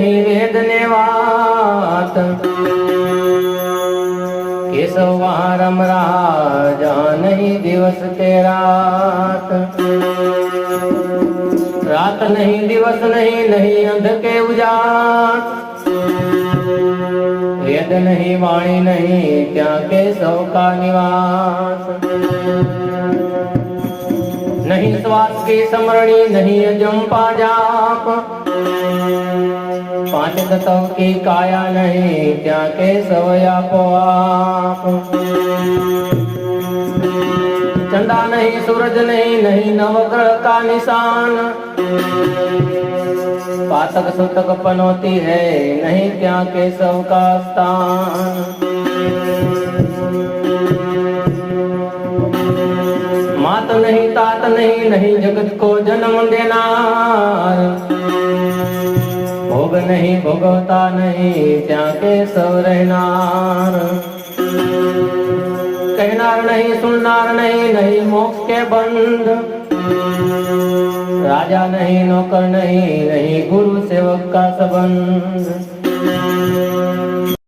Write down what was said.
नहीं वेद ने वात, केशव वहाँ रम रहा जहाँ नहीं दिवस के रात। रात नहीं दिवस नहीं, नहीं अंध के उजात, वेद नहीं वाणी नहीं क्या केशव का निवास। नहीं श्वास की स्मरणी नहीं अजंपा जाप, पांच तत्व की काया नहीं क्या केशव आपो आप। चंदा नहीं सूरज नहीं, नहीं नवग्रह का निशान, पातक सुतक पनौती है नहीं क्या केशव का स्थान। मात नहीं तात नहीं, नहीं जगत को जन्म देनार, भोग नहीं भोगवता नहीं क्या केशव रहनार। कहनार नहीं सुननार नहीं, नहीं मोक्ष के बंध, राजा नहीं नौकर नहीं, नहीं गुरु सेवक का संबंध।